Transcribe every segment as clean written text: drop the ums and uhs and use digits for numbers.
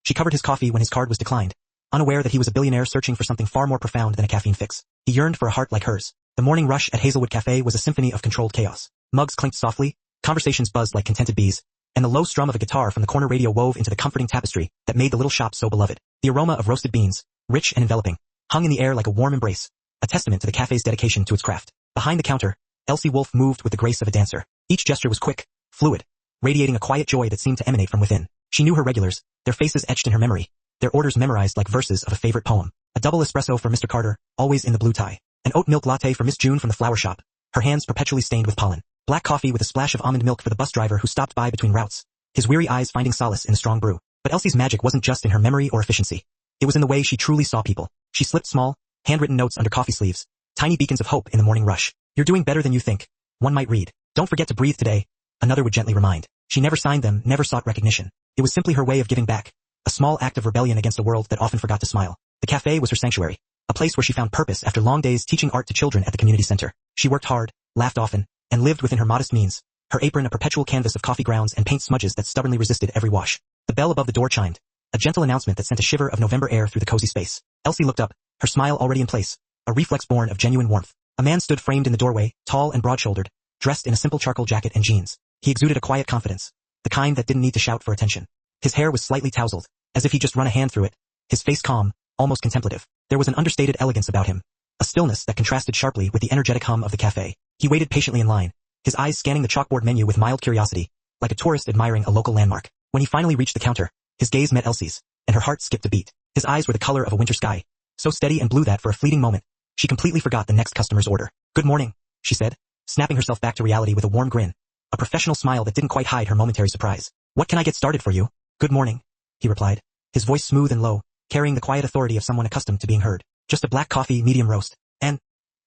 She covered his coffee when his card was declined, unaware that he was a billionaire searching for something far more profound than a caffeine fix. He yearned for a heart like hers. The morning rush at Hazelwood Cafe was a symphony of controlled chaos. Mugs clinked softly, conversations buzzed like contented bees, and the low strum of a guitar from the corner radio wove into the comforting tapestry that made the little shop so beloved. The aroma of roasted beans, rich and enveloping, hung in the air like a warm embrace, a testament to the cafe's dedication to its craft. Behind the counter, Elsie Wolfe moved with the grace of a dancer. Each gesture was quick, fluid, radiating a quiet joy that seemed to emanate from within. She knew her regulars, their faces etched in her memory, their orders memorized like verses of a favorite poem. A double espresso for Mr. Carter, always in the blue tie. An oat milk latte for Miss June from the flower shop, her hands perpetually stained with pollen. Black coffee with a splash of almond milk for the bus driver who stopped by between routes, his weary eyes finding solace in the strong brew. But Elsie's magic wasn't just in her memory or efficiency. It was in the way she truly saw people. She slipped small, handwritten notes under coffee sleeves, tiny beacons of hope in the morning rush. "You're doing better than you think," one might read. "Don't forget to breathe today," another would gently remind. She never signed them, never sought recognition. It was simply her way of giving back, a small act of rebellion against a world that often forgot to smile. The cafe was her sanctuary, a place where she found purpose after long days teaching art to children at the community center. She worked hard, laughed often, and lived within her modest means, her apron a perpetual canvas of coffee grounds and paint smudges that stubbornly resisted every wash. The bell above the door chimed, a gentle announcement that sent a shiver of November air through the cozy space. Elsie looked up, her smile already in place, a reflex born of genuine warmth. A man stood framed in the doorway, tall and broad-shouldered, dressed in a simple charcoal jacket and jeans. He exuded a quiet confidence, the kind that didn't need to shout for attention. His hair was slightly tousled, as if he'd just run a hand through it, his face calm, almost contemplative. There was an understated elegance about him, a stillness that contrasted sharply with the energetic hum of the cafe. He waited patiently in line, his eyes scanning the chalkboard menu with mild curiosity, like a tourist admiring a local landmark. When he finally reached the counter, his gaze met Elsie's, and her heart skipped a beat. His eyes were the color of a winter sky, so steady and blue that for a fleeting moment, she completely forgot the next customer's order. "Good morning," she said, snapping herself back to reality with a warm grin, a professional smile that didn't quite hide her momentary surprise. "What can I get started for you?" "Good morning," he replied, his voice smooth and low, carrying the quiet authority of someone accustomed to being heard. "Just a black coffee, medium roast, and—"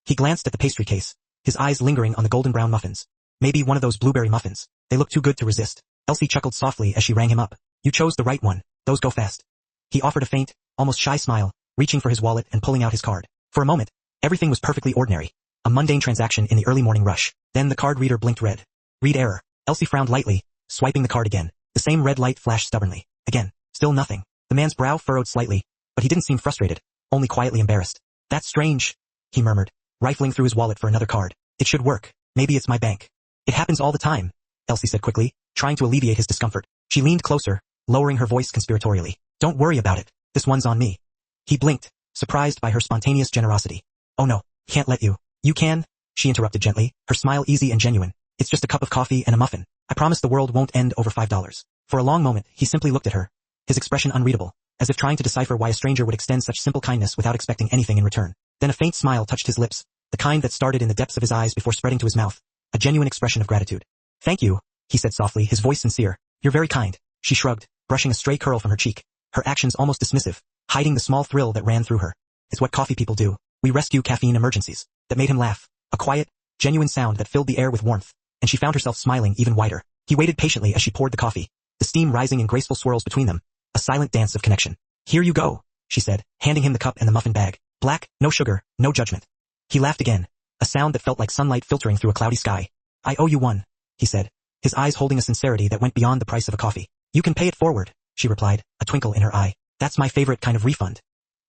He glanced at the pastry case, his eyes lingering on the golden brown muffins. Maybe one of those blueberry muffins. They looked too good to resist. Elsie chuckled softly as she rang him up. "You chose the right one. Those go fast." He offered a faint, almost shy smile, reaching for his wallet and pulling out his card. For a moment, everything was perfectly ordinary, a mundane transaction in the early morning rush. Then the card reader blinked red. "Read error." Elsie frowned lightly, swiping the card again. The same red light flashed stubbornly. Again, still nothing. The man's brow furrowed slightly, but he didn't seem frustrated, only quietly embarrassed. "That's strange," he murmured, rifling through his wallet for another card. "It should work. Maybe it's my bank." "It happens all the time," Elsie said quickly, trying to alleviate his discomfort. She leaned closer, lowering her voice conspiratorially. "Don't worry about it. This one's on me." He blinked, surprised by her spontaneous generosity. "Oh no, can't let you." "You can," she interrupted gently, her smile easy and genuine. "It's just a cup of coffee and a muffin. I promise the world won't end over $5. For a long moment, he simply looked at her, his expression unreadable, as if trying to decipher why a stranger would extend such simple kindness without expecting anything in return. Then a faint smile touched his lips, the kind that started in the depths of his eyes before spreading to his mouth, a genuine expression of gratitude. "Thank you," he said softly, his voice sincere. "You're very kind." She shrugged, brushing a stray curl from her cheek, her actions almost dismissive, hiding the small thrill that ran through her. "It's what coffee people do. We rescue caffeine emergencies." That made him laugh, a quiet, genuine sound that filled the air with warmth, and she found herself smiling even wider. He waited patiently as she poured the coffee, the steam rising in graceful swirls between them, a silent dance of connection. "Here you go," she said, handing him the cup and the muffin bag. "Black, no sugar, no judgment." He laughed again, a sound that felt like sunlight filtering through a cloudy sky. "I owe you one," he said, his eyes holding a sincerity that went beyond the price of a coffee. "You can pay it forward," she replied, a twinkle in her eye. "That's my favorite kind of refund."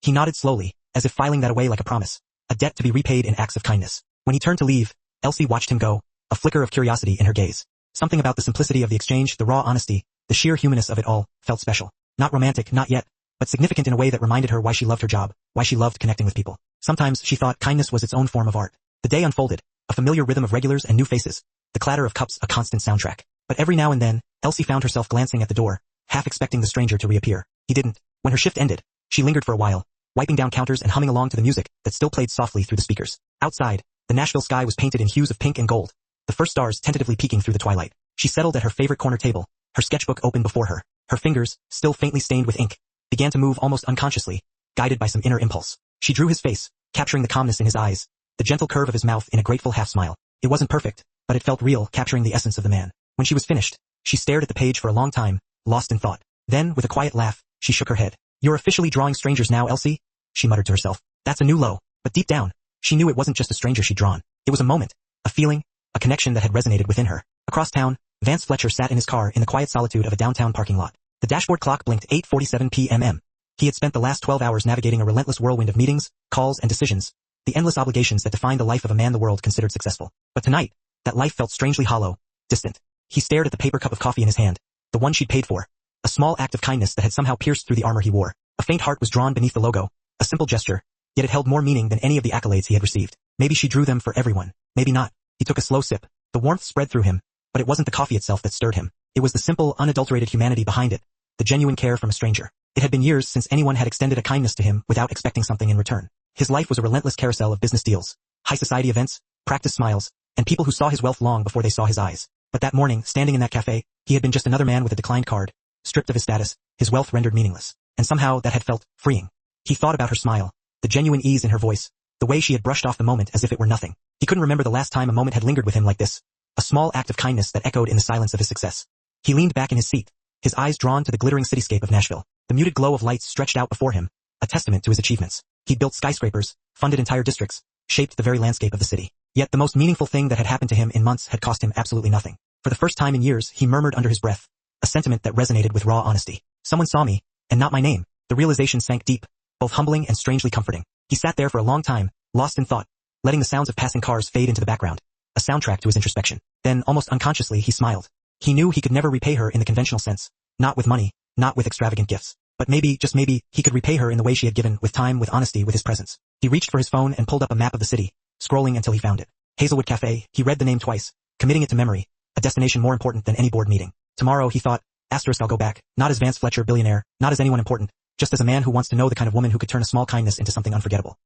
He nodded slowly, as if filing that away like a promise, a debt to be repaid in acts of kindness. When he turned to leave, Elsie watched him go, a flicker of curiosity in her gaze. Something about the simplicity of the exchange, the raw honesty, the sheer humanness of it all, felt special. Not romantic, not yet, but significant in a way that reminded her why she loved her job, why she loved connecting with people. Sometimes she thought kindness was its own form of art. The day unfolded, a familiar rhythm of regulars and new faces, the clatter of cups a constant soundtrack. But every now and then, Elsie found herself glancing at the door, half expecting the stranger to reappear. He didn't. When her shift ended, she lingered for a while, wiping down counters and humming along to the music that still played softly through the speakers. Outside, the Nashville sky was painted in hues of pink and gold, the first stars tentatively peeking through the twilight. She settled at her favorite corner table, her sketchbook open before her. Her fingers, still faintly stained with ink, began to move almost unconsciously, guided by some inner impulse. She drew his face, capturing the calmness in his eyes, the gentle curve of his mouth in a grateful half-smile. It wasn't perfect, but it felt real, capturing the essence of the man. When she was finished, she stared at the page for a long time, lost in thought. Then, with a quiet laugh, she shook her head. "You're officially drawing strangers now, Elsie?" she muttered to herself. "That's a new low." But deep down, she knew it wasn't just a stranger she'd drawn. It was a moment, a feeling, a connection that had resonated within her. Across town, Vance Fletcher sat in his car in the quiet solitude of a downtown parking lot. The dashboard clock blinked 8:47 p.m. He had spent the last 12 hours navigating a relentless whirlwind of meetings, calls, and decisions, the endless obligations that define the life of a man the world considered successful. But tonight, that life felt strangely hollow, distant. He stared at the paper cup of coffee in his hand, the one she'd paid for, a small act of kindness that had somehow pierced through the armor he wore. A faint heart was drawn beneath the logo, a simple gesture, yet it held more meaning than any of the accolades he had received. Maybe she drew them for everyone, maybe not. He took a slow sip. The warmth spread through him, but it wasn't the coffee itself that stirred him. It was the simple, unadulterated humanity behind it, the genuine care from a stranger. It had been years since anyone had extended a kindness to him without expecting something in return. His life was a relentless carousel of business deals, high society events, practice smiles, and people who saw his wealth long before they saw his eyes. But that morning, standing in that cafe, he had been just another man with a declined card, stripped of his status, his wealth rendered meaningless. And somehow that had felt freeing. He thought about her smile, the genuine ease in her voice, the way she had brushed off the moment as if it were nothing. He couldn't remember the last time a moment had lingered with him like this, a small act of kindness that echoed in the silence of his success. He leaned back in his seat, his eyes drawn to the glittering cityscape of Nashville. The muted glow of lights stretched out before him, a testament to his achievements. He'd built skyscrapers, funded entire districts, shaped the very landscape of the city. Yet the most meaningful thing that had happened to him in months had cost him absolutely nothing. For the first time in years, he murmured under his breath, a sentiment that resonated with raw honesty. Someone saw me, and not my name. The realization sank deep, both humbling and strangely comforting. He sat there for a long time, lost in thought, letting the sounds of passing cars fade into the background, a soundtrack to his introspection. Then, almost unconsciously, he smiled. He knew he could never repay her in the conventional sense, not with money, not with extravagant gifts. But maybe, just maybe, he could repay her in the way she had given, with time, with honesty, with his presence. He reached for his phone and pulled up a map of the city, scrolling until he found it. Hazelwood Cafe. He read the name twice, committing it to memory, a destination more important than any board meeting. Tomorrow, he thought, *I'll go back, not as Vance Fletcher, billionaire, not as anyone important, just as a man who wants to know the kind of woman who could turn a small kindness into something unforgettable.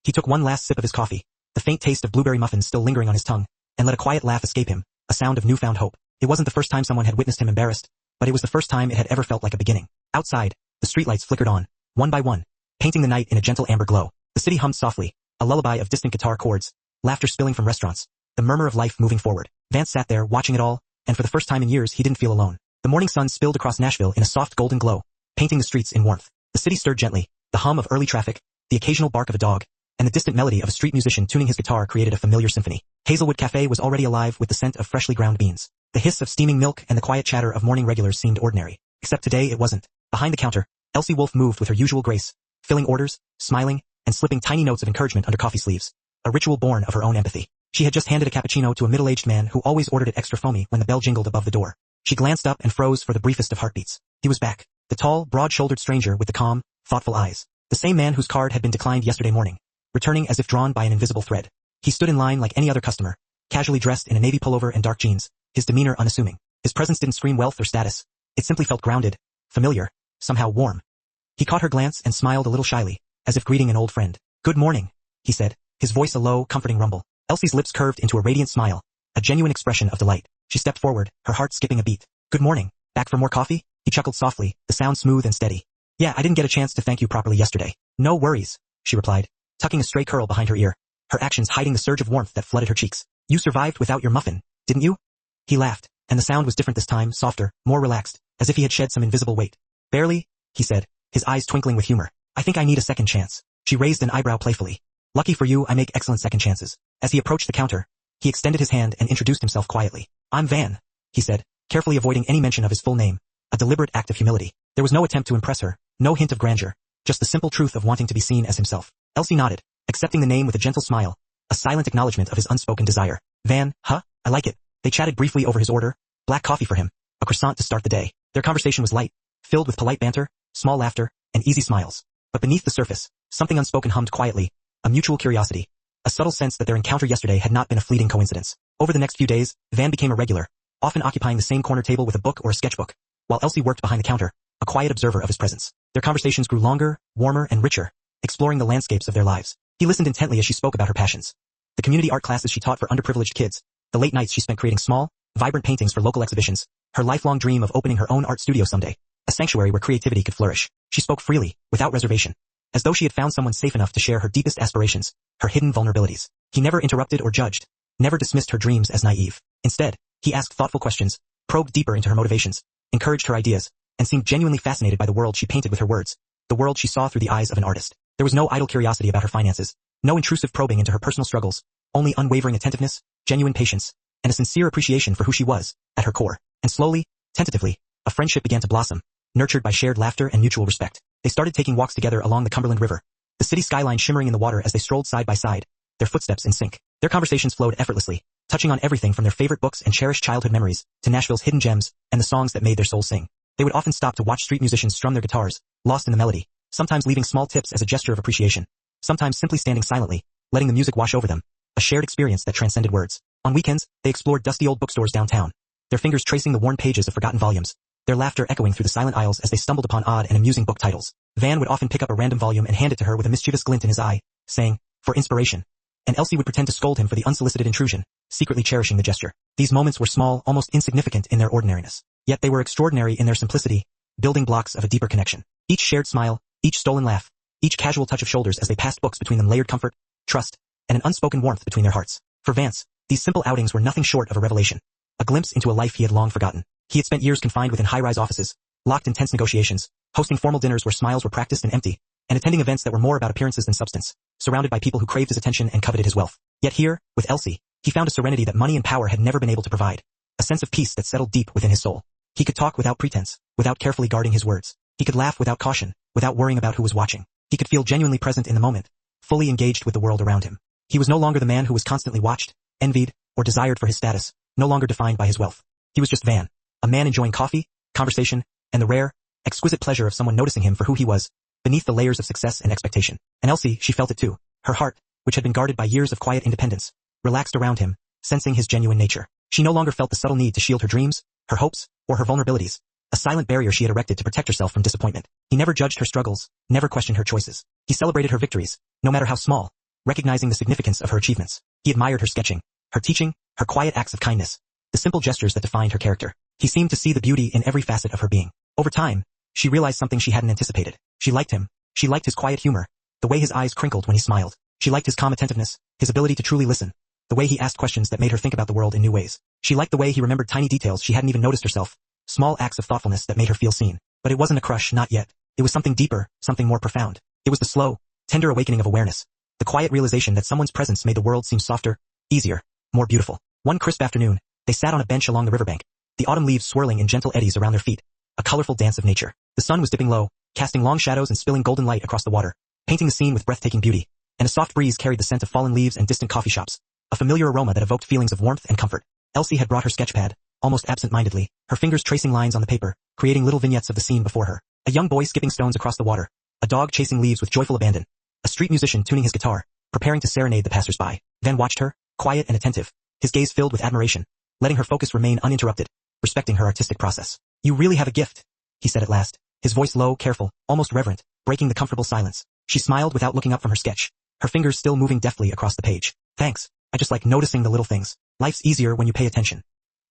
He took one last sip of his coffee, the faint taste of blueberry muffins still lingering on his tongue, and let a quiet laugh escape him, a sound of newfound hope. It wasn't the first time someone had witnessed him embarrassed, but it was the first time it had ever felt like a beginning. Outside, the streetlights flickered on, one by one, painting the night in a gentle amber glow. The city hummed softly, a lullaby of distant guitar chords, laughter spilling from restaurants, the murmur of life moving forward. Vance sat there watching it all, and for the first time in years he didn't feel alone. The morning sun spilled across Nashville in a soft golden glow, painting the streets in warmth. The city stirred gently, the hum of early traffic, the occasional bark of a dog, and the distant melody of a street musician tuning his guitar created a familiar symphony. Hazelwood Cafe was already alive with the scent of freshly ground beans. The hiss of steaming milk and the quiet chatter of morning regulars seemed ordinary. Except today it wasn't. Behind the counter, Elsie Wolfe moved with her usual grace, filling orders, smiling, and slipping tiny notes of encouragement under coffee sleeves, a ritual born of her own empathy. She had just handed a cappuccino to a middle-aged man who always ordered it extra foamy when the bell jingled above the door. She glanced up and froze for the briefest of heartbeats. He was back, the tall, broad-shouldered stranger with the calm, thoughtful eyes, the same man whose card had been declined yesterday morning, returning as if drawn by an invisible thread. He stood in line like any other customer, casually dressed in a navy pullover and dark jeans, his demeanor unassuming. His presence didn't scream wealth or status. It simply felt grounded, familiar, somehow warm. He caught her glance and smiled a little shyly, as if greeting an old friend. "Good morning," he said, his voice a low, comforting rumble. Elsie's lips curved into a radiant smile, a genuine expression of delight. She stepped forward, her heart skipping a beat. "Good morning. Back for more coffee?" He chuckled softly, the sound smooth and steady. "Yeah, I didn't get a chance to thank you properly yesterday." "No worries," she replied, tucking a stray curl behind her ear, her actions hiding the surge of warmth that flooded her cheeks. "You survived without your muffin, didn't you?" He laughed, and the sound was different this time, softer, more relaxed, as if he had shed some invisible weight. "Barely," he said, his eyes twinkling with humor. "I think I need a second chance." She raised an eyebrow playfully. "Lucky for you, I make excellent second chances." As he approached the counter, he extended his hand and introduced himself quietly. "I'm Van," he said, carefully avoiding any mention of his full name, a deliberate act of humility. There was no attempt to impress her, no hint of grandeur, just the simple truth of wanting to be seen as himself. Elsie nodded, accepting the name with a gentle smile, a silent acknowledgement of his unspoken desire. "Van, huh? I like it." They chatted briefly over his order, black coffee for him, a croissant to start the day. Their conversation was light, filled with polite banter, small laughter, and easy smiles. But beneath the surface, something unspoken hummed quietly, a mutual curiosity, a subtle sense that their encounter yesterday had not been a fleeting coincidence. Over the next few days, Van became a regular, often occupying the same corner table with a book or a sketchbook, while Elsie worked behind the counter, a quiet observer of his presence. Their conversations grew longer, warmer, and richer, exploring the landscapes of their lives. He listened intently as she spoke about her passions. The community art classes she taught for underprivileged kids, the late nights she spent creating small, vibrant paintings for local exhibitions, her lifelong dream of opening her own art studio someday, a sanctuary where creativity could flourish. She spoke freely, without reservation, as though she had found someone safe enough to share her deepest aspirations, her hidden vulnerabilities. He never interrupted or judged, never dismissed her dreams as naive. Instead, he asked thoughtful questions, probed deeper into her motivations, encouraged her ideas, and seemed genuinely fascinated by the world she painted with her words, the world she saw through the eyes of an artist. There was no idle curiosity about her finances, no intrusive probing into her personal struggles, only unwavering attentiveness, genuine patience, and a sincere appreciation for who she was, at her core. And slowly, tentatively, a friendship began to blossom, nurtured by shared laughter and mutual respect. They started taking walks together along the Cumberland River, the city skyline shimmering in the water as they strolled side by side, their footsteps in sync. Their conversations flowed effortlessly, touching on everything from their favorite books and cherished childhood memories to Nashville's hidden gems and the songs that made their souls sing. They would often stop to watch street musicians strum their guitars, lost in the melody, sometimes leaving small tips as a gesture of appreciation, sometimes simply standing silently, letting the music wash over them, a shared experience that transcended words. On weekends, they explored dusty old bookstores downtown, their fingers tracing the worn pages of forgotten volumes, their laughter echoing through the silent aisles as they stumbled upon odd and amusing book titles. Van would often pick up a random volume and hand it to her with a mischievous glint in his eye, saying, "For inspiration." And Elsie would pretend to scold him for the unsolicited intrusion, secretly cherishing the gesture. These moments were small, almost insignificant in their ordinariness. Yet they were extraordinary in their simplicity, building blocks of a deeper connection. Each shared smile, each stolen laugh, each casual touch of shoulders as they passed books between them layered comfort, trust, and an unspoken warmth between their hearts. For Vance, these simple outings were nothing short of a revelation, a glimpse into a life he had long forgotten. He had spent years confined within high-rise offices, locked in tense negotiations, hosting formal dinners where smiles were practiced and empty, and attending events that were more about appearances than substance, surrounded by people who craved his attention and coveted his wealth. Yet here, with Elsie, he found a serenity that money and power had never been able to provide, a sense of peace that settled deep within his soul. He could talk without pretense, without carefully guarding his words. He could laugh without caution, without worrying about who was watching. He could feel genuinely present in the moment, fully engaged with the world around him. He was no longer the man who was constantly watched, envied, or desired for his status, no longer defined by his wealth. He was just Van, a man enjoying coffee, conversation, and the rare, exquisite pleasure of someone noticing him for who he was, beneath the layers of success and expectation. And Elsie, she felt it too. Her heart, which had been guarded by years of quiet independence, relaxed around him, sensing his genuine nature. She no longer felt the subtle need to shield her dreams, her hopes, or her vulnerabilities, a silent barrier she had erected to protect herself from disappointment. He never judged her struggles, never questioned her choices. He celebrated her victories, no matter how small, recognizing the significance of her achievements. He admired her sketching, her teaching, her quiet acts of kindness, the simple gestures that defined her character. He seemed to see the beauty in every facet of her being. Over time, she realized something she hadn't anticipated. She liked him. She liked his quiet humor, the way his eyes crinkled when he smiled. She liked his calm attentiveness, his ability to truly listen, the way he asked questions that made her think about the world in new ways. She liked the way he remembered tiny details she hadn't even noticed herself, small acts of thoughtfulness that made her feel seen. But it wasn't a crush, not yet. It was something deeper, something more profound. It was the slow, tender awakening of awareness, the quiet realization that someone's presence made the world seem softer, easier, more beautiful. One crisp afternoon, they sat on a bench along the riverbank, the autumn leaves swirling in gentle eddies around their feet, a colorful dance of nature. The sun was dipping low, casting long shadows and spilling golden light across the water, painting the scene with breathtaking beauty, and a soft breeze carried the scent of fallen leaves and distant coffee shops, a familiar aroma that evoked feelings of warmth and comfort. Elsie had brought her sketchpad, almost absent-mindedly, her fingers tracing lines on the paper, creating little vignettes of the scene before her. A young boy skipping stones across the water, a dog chasing leaves with joyful abandon, a street musician tuning his guitar, preparing to serenade the passers-by. Van watched her, quiet and attentive, his gaze filled with admiration, letting her focus remain uninterrupted, respecting her artistic process. "You really have a gift," he said at last, his voice low, careful, almost reverent, breaking the comfortable silence. She smiled without looking up from her sketch, her fingers still moving deftly across the page. "Thanks, I just like noticing the little things. Life's easier when you pay attention."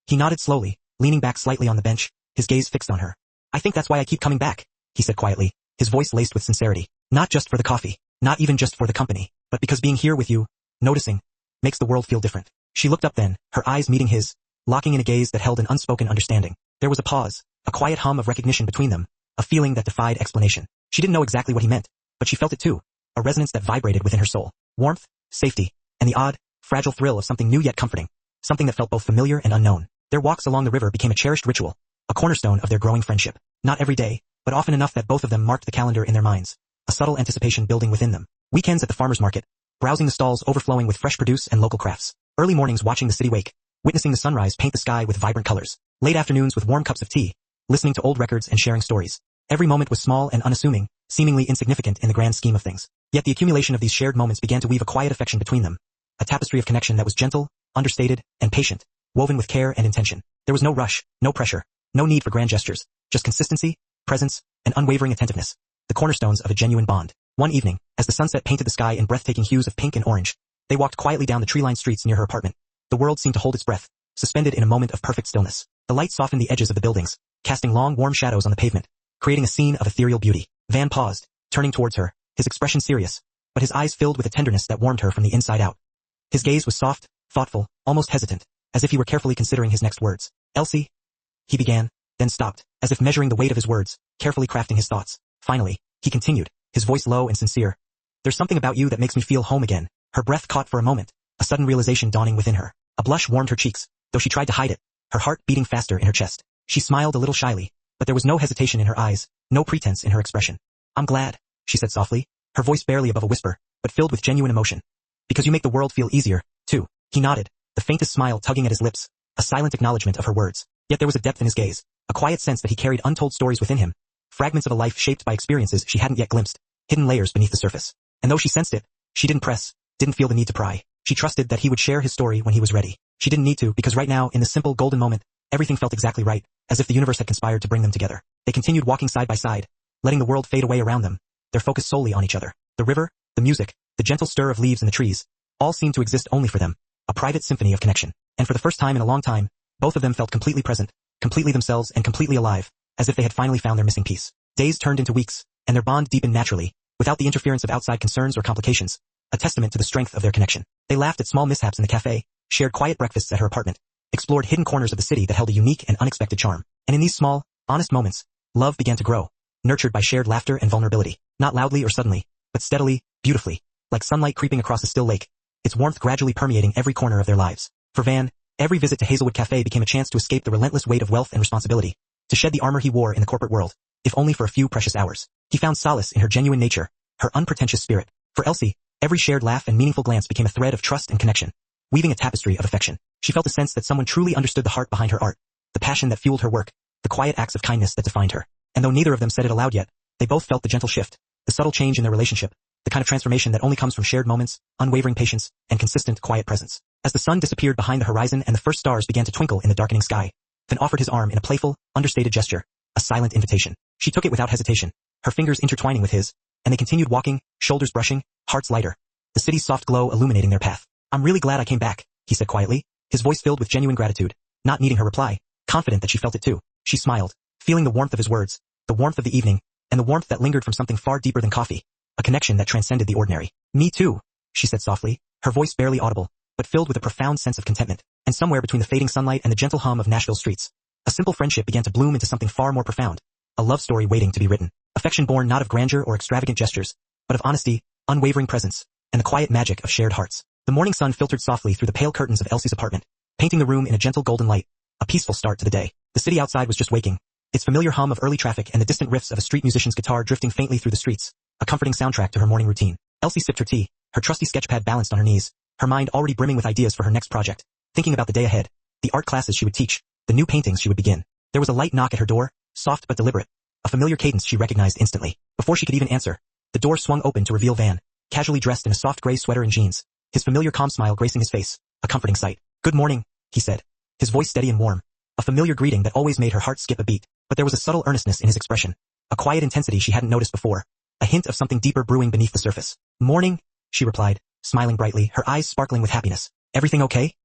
He nodded slowly, leaning back slightly on the bench, his gaze fixed on her. "I think that's why I keep coming back," he said quietly, his voice laced with sincerity. "Not just for the coffee, not even just for the company, but because being here with you, noticing, makes the world feel different." She looked up then, her eyes meeting his, locking in a gaze that held an unspoken understanding. There was a pause, a quiet hum of recognition between them, a feeling that defied explanation. She didn't know exactly what he meant, but she felt it too, a resonance that vibrated within her soul. Warmth, safety, and the odd, fragile thrill of something new yet comforting, something that felt both familiar and unknown. Their walks along the river became a cherished ritual, a cornerstone of their growing friendship. Not every day, but often enough that both of them marked the calendar in their minds, a subtle anticipation building within them. Weekends at the farmer's market, browsing the stalls overflowing with fresh produce and local crafts. Early mornings watching the city wake, witnessing the sunrise paint the sky with vibrant colors. Late afternoons with warm cups of tea, listening to old records and sharing stories. Every moment was small and unassuming, seemingly insignificant in the grand scheme of things. Yet the accumulation of these shared moments began to weave a quiet affection between them, a tapestry of connection that was gentle, understated, and patient, woven with care and intention. There was no rush, no pressure, no need for grand gestures, just consistency, presence, and unwavering attentiveness, the cornerstones of a genuine bond. One evening, as the sunset painted the sky in breathtaking hues of pink and orange, they walked quietly down the tree-lined streets near her apartment. The world seemed to hold its breath, suspended in a moment of perfect stillness. The light softened the edges of the buildings, casting long, warm shadows on the pavement, creating a scene of ethereal beauty. Van paused, turning towards her, his expression serious, but his eyes filled with a tenderness that warmed her from the inside out. His gaze was soft, thoughtful, almost hesitant, as if he were carefully considering his next words. "Elsie," he began, then stopped, as if measuring the weight of his words, carefully crafting his thoughts. Finally, he continued, his voice low and sincere. "There's something about you that makes me feel home again." Her breath caught for a moment, a sudden realization dawning within her. A blush warmed her cheeks, though she tried to hide it, her heart beating faster in her chest. She smiled a little shyly, but there was no hesitation in her eyes, no pretense in her expression. I'm glad, she said softly, her voice barely above a whisper, but filled with genuine emotion. Because you make the world feel easier, too. He nodded, the faintest smile tugging at his lips, a silent acknowledgement of her words. Yet there was a depth in his gaze, a quiet sense that he carried untold stories within him, fragments of a life shaped by experiences she hadn't yet glimpsed, hidden layers beneath the surface. And though she sensed it, she didn't press, didn't feel the need to pry. She trusted that he would share his story when he was ready. She didn't need to, because right now, in the simple golden moment, everything felt exactly right, as if the universe had conspired to bring them together. They continued walking side by side, letting the world fade away around them, their focus solely on each other. The river, the music, the gentle stir of leaves in the trees, all seemed to exist only for them, a private symphony of connection. And for the first time in a long time, both of them felt completely present, completely themselves and completely alive, as if they had finally found their missing piece. Days turned into weeks, and their bond deepened naturally, without the interference of outside concerns or complications, a testament to the strength of their connection. They laughed at small mishaps in the cafe, shared quiet breakfasts at her apartment, explored hidden corners of the city that held a unique and unexpected charm. And in these small, honest moments, love began to grow, nurtured by shared laughter and vulnerability, not loudly or suddenly, but steadily, beautifully, like sunlight creeping across a still lake, its warmth gradually permeating every corner of their lives. For Van, every visit to Hazelwood Cafe became a chance to escape the relentless weight of wealth and responsibility, to shed the armor he wore in the corporate world, if only for a few precious hours. He found solace in her genuine nature, her unpretentious spirit. For Elsie, every shared laugh and meaningful glance became a thread of trust and connection, weaving a tapestry of affection. She felt a sense that someone truly understood the heart behind her art, the passion that fueled her work, the quiet acts of kindness that defined her. And though neither of them said it aloud yet, they both felt the gentle shift, the subtle change in their relationship, the kind of transformation that only comes from shared moments, unwavering patience, and consistent quiet presence. As the sun disappeared behind the horizon and the first stars began to twinkle in the darkening sky, Van offered his arm in a playful, understated gesture, a silent invitation. She took it without hesitation, her fingers intertwining with his, and they continued walking, shoulders brushing, hearts lighter, the city's soft glow illuminating their path. I'm really glad I came back, he said quietly, his voice filled with genuine gratitude, not needing her reply, confident that she felt it too. She smiled, feeling the warmth of his words, the warmth of the evening, and the warmth that lingered from something far deeper than coffee, a connection that transcended the ordinary. Me too, she said softly, her voice barely audible, but filled with a profound sense of contentment. And somewhere between the fading sunlight and the gentle hum of Nashville streets, a simple friendship began to bloom into something far more profound, a love story waiting to be written, affection born not of grandeur or extravagant gestures, but of honesty, unwavering presence, and the quiet magic of shared hearts. The morning sun filtered softly through the pale curtains of Elsie's apartment, painting the room in a gentle golden light, a peaceful start to the day. The city outside was just waking, its familiar hum of early traffic and the distant riffs of a street musician's guitar drifting faintly through the streets, a comforting soundtrack to her morning routine. Elsie sipped her tea, her trusty sketchpad balanced on her knees, her mind already brimming with ideas for her next project, thinking about the day ahead, the art classes she would teach, the new paintings she would begin. There was a light knock at her door, soft but deliberate, a familiar cadence she recognized instantly. Before she could even answer, the door swung open to reveal Van, casually dressed in a soft gray sweater and jeans, his familiar calm smile gracing his face, a comforting sight. Good morning, he said, his voice steady and warm, a familiar greeting that always made her heart skip a beat. But there was a subtle earnestness in his expression, a quiet intensity she hadn't noticed before, a hint of something deeper brewing beneath the surface. Morning, she replied, smiling brightly, her eyes sparkling with happiness. Everything okay?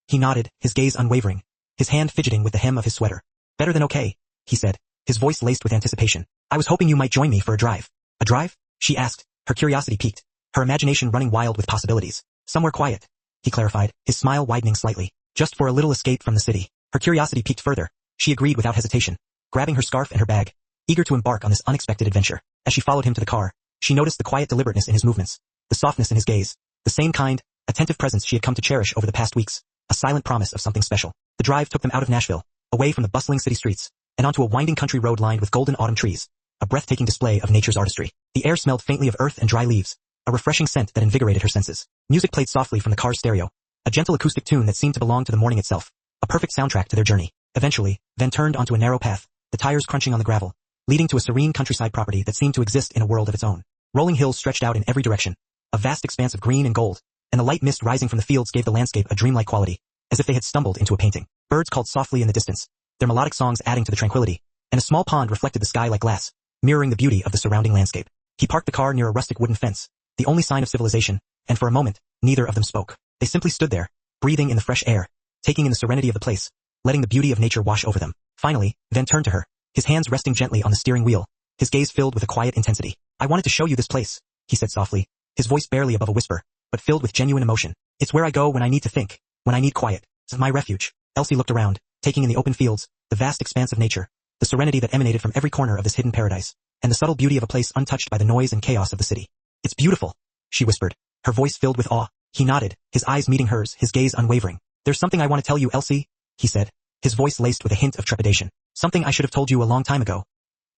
He nodded, his gaze unwavering, his hand fidgeting with the hem of his sweater. Better than okay, he said, his voice laced with anticipation. I was hoping you might join me for a drive. A drive? She asked, her curiosity piqued, her imagination running wild with possibilities. Somewhere quiet, he clarified, his smile widening slightly. Just for a little escape from the city. Her curiosity piqued further. She agreed without hesitation, grabbing her scarf and her bag, eager to embark on this unexpected adventure. As she followed him to the car, she noticed the quiet deliberateness in his movements, the softness in his gaze, the same kind, attentive presence she had come to cherish over the past weeks, a silent promise of something special. The drive took them out of Nashville, away from the bustling city streets, and onto a winding country road lined with golden autumn trees, a breathtaking display of nature's artistry. The air smelled faintly of earth and dry leaves, a refreshing scent that invigorated her senses. Music played softly from the car's stereo, a gentle acoustic tune that seemed to belong to the morning itself, a perfect soundtrack to their journey. Eventually, Van turned onto a narrow path, the tires crunching on the gravel, leading to a serene countryside property that seemed to exist in a world of its own. Rolling hills stretched out in every direction, a vast expanse of green and gold, and the light mist rising from the fields gave the landscape a dreamlike quality, as if they had stumbled into a painting. Birds called softly in the distance, their melodic songs adding to the tranquility, and a small pond reflected the sky like glass, mirroring the beauty of the surrounding landscape. He parked the car near a rustic wooden fence, the only sign of civilization, and for a moment, neither of them spoke. They simply stood there, breathing in the fresh air, taking in the serenity of the place, letting the beauty of nature wash over them. Finally, Van turned to her, his hands resting gently on the steering wheel, his gaze filled with a quiet intensity. I wanted to show you this place, he said softly, his voice barely above a whisper, but filled with genuine emotion. It's where I go when I need to think, when I need quiet. It's my refuge. Elsie looked around, taking in the open fields, the vast expanse of nature, the serenity that emanated from every corner of this hidden paradise, and the subtle beauty of a place untouched by the noise and chaos of the city. It's beautiful, she whispered, her voice filled with awe. He nodded, his eyes meeting hers, his gaze unwavering. There's something I want to tell you, Elsie, he said, his voice laced with a hint of trepidation. Something I should have told you a long time ago.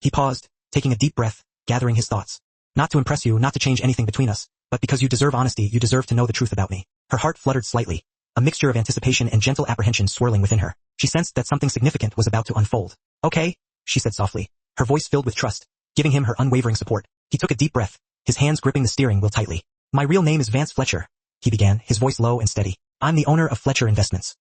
He paused, taking a deep breath, gathering his thoughts. Not to impress you, not to change anything between us, but because you deserve honesty, you deserve to know the truth about me. Her heart fluttered slightly, a mixture of anticipation and gentle apprehension swirling within her. She sensed that something significant was about to unfold. Okay, she said softly, her voice filled with trust, giving him her unwavering support. He took a deep breath, his hands gripping the steering wheel tightly. My real name is Vance Fletcher, he began, his voice low and steady. I'm the owner of Fletcher Investments.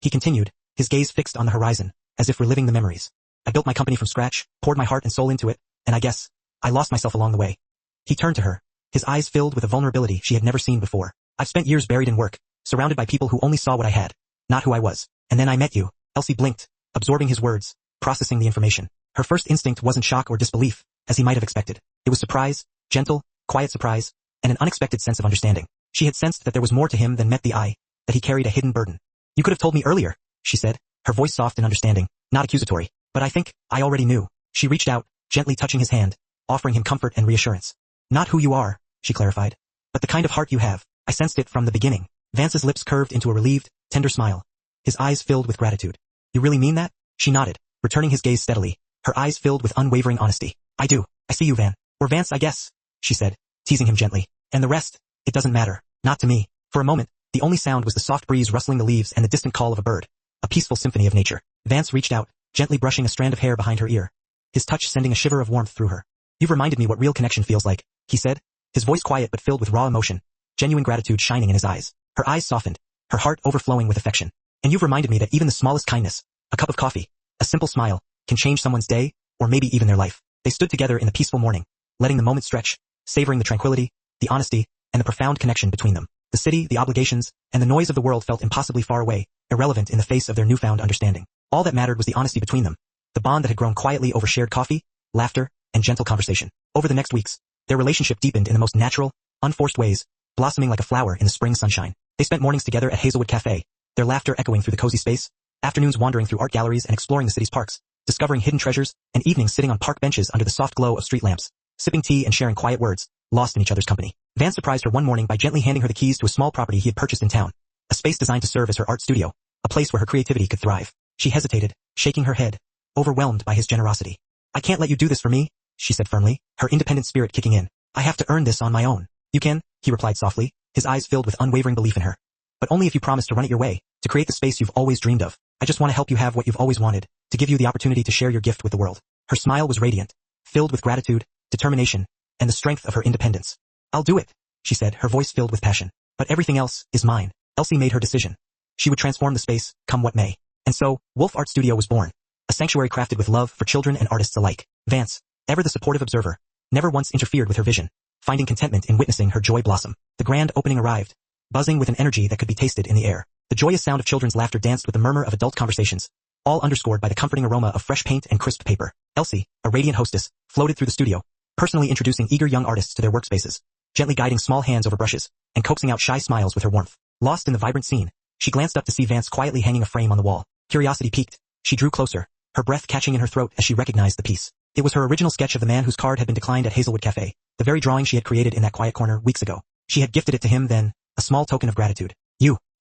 He continued, his gaze fixed on the horizon, as if reliving the memories. I built my company from scratch, poured my heart and soul into it, and I guess, I lost myself along the way. He turned to her, his eyes filled with a vulnerability she had never seen before. I've spent years buried in work, surrounded by people who only saw what I had, not who I was. And then I met you. Elsie blinked, absorbing his words, processing the information. Her first instinct wasn't shock or disbelief, as he might have expected. It was surprise, gentle, quiet surprise, and an unexpected sense of understanding. She had sensed that there was more to him than met the eye, that he carried a hidden burden. You could have told me earlier, she said, her voice soft and understanding, not accusatory. But I think, I already knew. She reached out, gently touching his hand, offering him comfort and reassurance. Not who you are, she clarified, but the kind of heart you have. I sensed it from the beginning. Vance's lips curved into a relieved, tender smile. His eyes filled with gratitude. You really mean that? She nodded, returning his gaze steadily, her eyes filled with unwavering honesty. I do. I see you, Van. Or Vance, I guess, she said, teasing him gently. And the rest, it doesn't matter. Not to me. For a moment, the only sound was the soft breeze rustling the leaves and the distant call of a bird. A peaceful symphony of nature. Vance reached out, gently brushing a strand of hair behind her ear, his touch sending a shiver of warmth through her. You've reminded me what real connection feels like, he said, his voice quiet but filled with raw emotion, genuine gratitude shining in his eyes. Her eyes softened, her heart overflowing with affection. And you've reminded me that even the smallest kindness, a cup of coffee, a simple smile, can change someone's day, or maybe even their life. They stood together in the peaceful morning, letting the moment stretch, savoring the tranquility, the honesty, and the profound connection between them. The city, the obligations, and the noise of the world felt impossibly far away, irrelevant in the face of their newfound understanding. All that mattered was the honesty between them, the bond that had grown quietly over shared coffee, laughter, and gentle conversation. Over the next weeks, their relationship deepened in the most natural, unforced ways, blossoming like a flower in the spring sunshine. They spent mornings together at Hazelwood Cafe, their laughter echoing through the cozy space, afternoons wandering through art galleries and exploring the city's parks, discovering hidden treasures, and evenings sitting on park benches under the soft glow of street lamps, sipping tea and sharing quiet words, lost in each other's company. Vance surprised her one morning by gently handing her the keys to a small property he had purchased in town, a space designed to serve as her art studio, a place where her creativity could thrive. She hesitated, shaking her head, overwhelmed by his generosity. I can't let you do this for me, she said firmly, her independent spirit kicking in. I have to earn this on my own. You can, he replied softly, his eyes filled with unwavering belief in her. But only if you promise to run it your way, to create the space you've always dreamed of. I just want to help you have what you've always wanted, to give you the opportunity to share your gift with the world. Her smile was radiant, filled with gratitude, determination, and the strength of her independence. I'll do it, she said, her voice filled with passion. But everything else is mine. Elsie made her decision. She would transform the space, come what may. And so, Wolf Art Studio was born. A sanctuary crafted with love for children and artists alike. Vance, ever the supportive observer, never once interfered with her vision, finding contentment in witnessing her joy blossom. The grand opening arrived, buzzing with an energy that could be tasted in the air. The joyous sound of children's laughter danced with the murmur of adult conversations, all underscored by the comforting aroma of fresh paint and crisp paper. Elsie, a radiant hostess, floated through the studio, personally introducing eager young artists to their workspaces, gently guiding small hands over brushes, and coaxing out shy smiles with her warmth. Lost in the vibrant scene, she glanced up to see Vance quietly hanging a frame on the wall. Curiosity piqued, she drew closer, her breath catching in her throat as she recognized the piece. It was her original sketch of the man whose card had been declined at Hazelwood Cafe, the very drawing she had created in that quiet corner weeks ago. She had gifted it to him then, a small token of gratitude.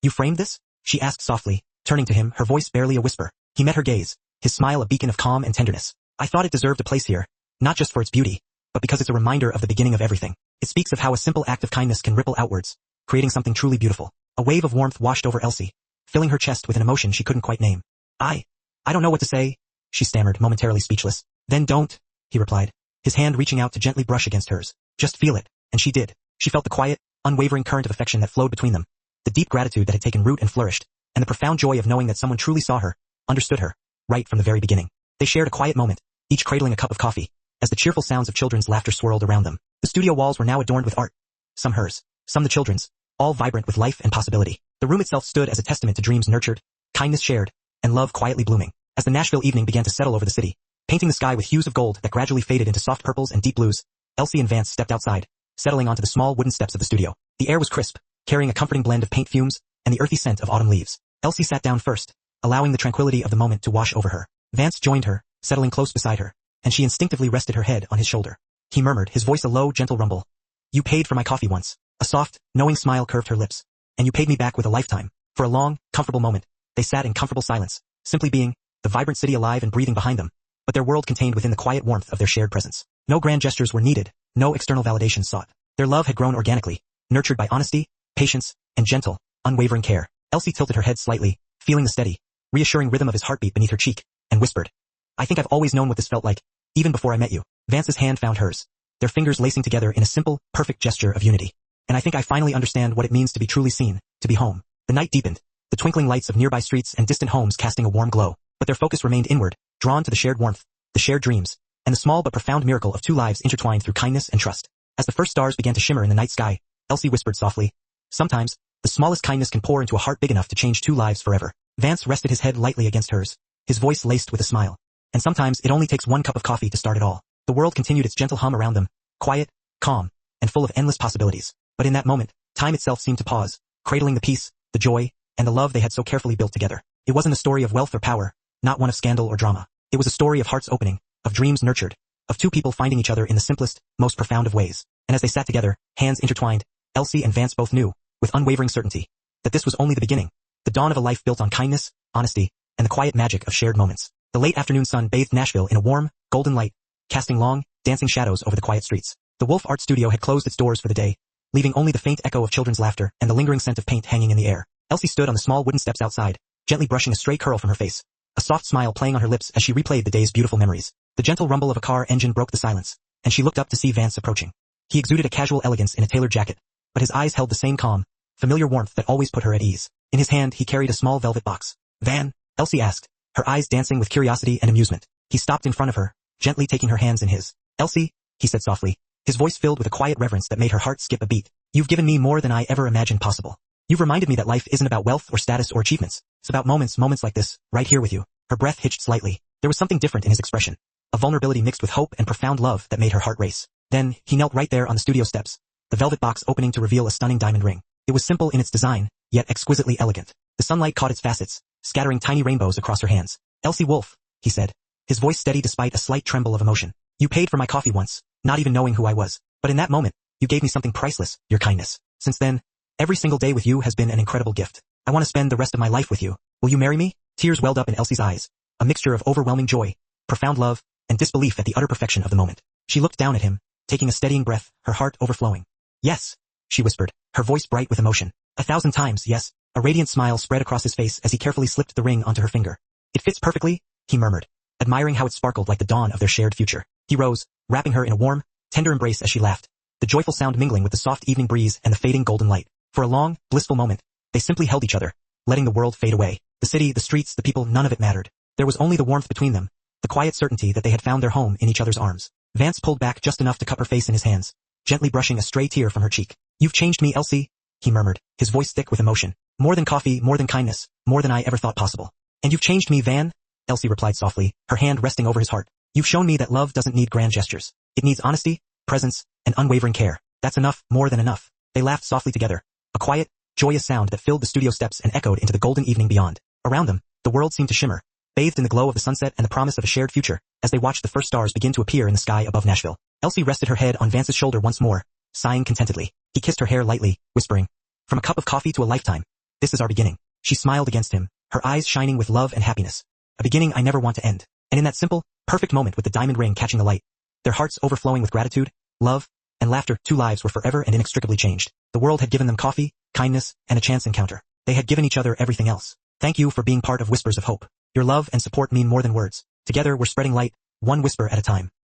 You framed this? She asked softly, turning to him, her voice barely a whisper. He met her gaze, his smile a beacon of calm and tenderness. I thought it deserved a place here, not just for its beauty, but because it's a reminder of the beginning of everything. It speaks of how a simple act of kindness can ripple outwards, creating something truly beautiful. A wave of warmth washed over Elsie, filling her chest with an emotion she couldn't quite name. I don't know what to say, she stammered, momentarily speechless. Then don't, he replied, his hand reaching out to gently brush against hers. Just feel it, and she did. She felt the quiet, unwavering current of affection that flowed between them, the deep gratitude that had taken root and flourished, and the profound joy of knowing that someone truly saw her, understood her, right from the very beginning. They shared a quiet moment, each cradling a cup of coffee, as the cheerful sounds of children's laughter swirled around them. The studio walls were now adorned with art, some hers, some the children's, all vibrant with life and possibility. The room itself stood as a testament to dreams nurtured, kindness shared, and love quietly blooming. As the Nashville evening began to settle over the city, painting the sky with hues of gold that gradually faded into soft purples and deep blues, Elsie and Vance stepped outside, settling onto the small wooden steps of the studio. The air was crisp, carrying a comforting blend of paint fumes and the earthy scent of autumn leaves. Elsie sat down first, allowing the tranquility of the moment to wash over her. Vance joined her, settling close beside her, and she instinctively rested her head on his shoulder. He murmured, his voice a low, gentle rumble. You paid for my coffee once. A soft, knowing smile curved her lips. And you paid me back with a lifetime. For a long, comfortable moment, they sat in comfortable silence, simply being, the vibrant city alive and breathing behind them, but their world contained within the quiet warmth of their shared presence. No grand gestures were needed, no external validation sought. Their love had grown organically, nurtured by honesty, patience, and gentle, unwavering care. Elsie tilted her head slightly, feeling the steady, reassuring rhythm of his heartbeat beneath her cheek, and whispered, "I think I've always known what this felt like, even before I met you." Vance's hand found hers, their fingers lacing together in a simple, perfect gesture of unity. "And I think I finally understand what it means to be truly seen, to be home." The night deepened, the twinkling lights of nearby streets and distant homes casting a warm glow, but their focus remained inward, drawn to the shared warmth, the shared dreams, and the small but profound miracle of two lives intertwined through kindness and trust. As the first stars began to shimmer in the night sky, Elsie whispered softly, "Sometimes, the smallest kindness can pour into a heart big enough to change two lives forever." Vance rested his head lightly against hers, his voice laced with a smile. "And sometimes it only takes one cup of coffee to start it all." The world continued its gentle hum around them, quiet, calm, and full of endless possibilities. But in that moment, time itself seemed to pause, cradling the peace, the joy, and the love they had so carefully built together. It wasn't a story of wealth or power, not one of scandal or drama. It was a story of hearts opening, of dreams nurtured, of two people finding each other in the simplest, most profound of ways. And as they sat together, hands intertwined, Elsie and Vance both knew, with unwavering certainty, that this was only the beginning, the dawn of a life built on kindness, honesty, and the quiet magic of shared moments. The late afternoon sun bathed Nashville in a warm, golden light, casting long, dancing shadows over the quiet streets. The Wolf Art Studio had closed its doors for the day, leaving only the faint echo of children's laughter and the lingering scent of paint hanging in the air. Elsie stood on the small wooden steps outside, gently brushing a stray curl from her face, a soft smile playing on her lips as she replayed the day's beautiful memories. The gentle rumble of a car engine broke the silence, and she looked up to see Vance approaching. He exuded a casual elegance in a tailored jacket, but his eyes held the same calm, familiar warmth that always put her at ease. In his hand he carried a small velvet box. "Van?" Elsie asked, her eyes dancing with curiosity and amusement. He stopped in front of her, gently taking her hands in his. "Elsie," he said softly, his voice filled with a quiet reverence that made her heart skip a beat. "You've given me more than I ever imagined possible. You've reminded me that life isn't about wealth or status or achievements. It's about moments like this, right here with you." Her breath hitched slightly. There was something different in his expression, a vulnerability mixed with hope and profound love that made her heart race. Then, he knelt right there on the studio steps, the velvet box opening to reveal a stunning diamond ring. It was simple in its design, yet exquisitely elegant. The sunlight caught its facets, scattering tiny rainbows across her hands. "Elsie Wolf," he said, his voice steady despite a slight tremble of emotion. "You paid for my coffee once, not even knowing who I was. But in that moment, you gave me something priceless, your kindness. Since then, every single day with you has been an incredible gift. I want to spend the rest of my life with you. Will you marry me?" Tears welled up in Elsie's eyes, a mixture of overwhelming joy, profound love, and disbelief at the utter perfection of the moment. She looked down at him, taking a steadying breath, her heart overflowing. "Yes," she whispered, her voice bright with emotion. "1,000 times, yes." A radiant smile spread across his face as he carefully slipped the ring onto her finger. "It fits perfectly," he murmured, admiring how it sparkled like the dawn of their shared future. He rose, wrapping her in a warm, tender embrace as she laughed, the joyful sound mingling with the soft evening breeze and the fading golden light. For a long, blissful moment, they simply held each other, letting the world fade away. The city, the streets, the people, none of it mattered. There was only the warmth between them, the quiet certainty that they had found their home in each other's arms. Vance pulled back just enough to cup her face in his hands, gently brushing a stray tear from her cheek. "You've changed me, Elsie," he murmured, his voice thick with emotion. "More than coffee, more than kindness, more than I ever thought possible." "And you've changed me, Van," Elsie replied softly, her hand resting over his heart. "You've shown me that love doesn't need grand gestures. It needs honesty, presence, and unwavering care. That's enough, more than enough." They laughed softly together, a quiet, joyous sound that filled the studio steps and echoed into the golden evening beyond. Around them, the world seemed to shimmer, bathed in the glow of the sunset and the promise of a shared future, as they watched the first stars begin to appear in the sky above Nashville. Elsie rested her head on Vance's shoulder once more, sighing contentedly. He kissed her hair lightly, whispering, "From a cup of coffee to a lifetime. This is our beginning." She smiled against him, her eyes shining with love and happiness. "A beginning I never want to end." And in that simple, perfect moment with the diamond ring catching the light, their hearts overflowing with gratitude, love, and laughter, two lives were forever and inextricably changed. The world had given them coffee, kindness, and a chance encounter. They had given each other everything else. Thank you for being part of Whispers of Hope. Your love and support mean more than words. Together we're spreading light, one whisper at a time.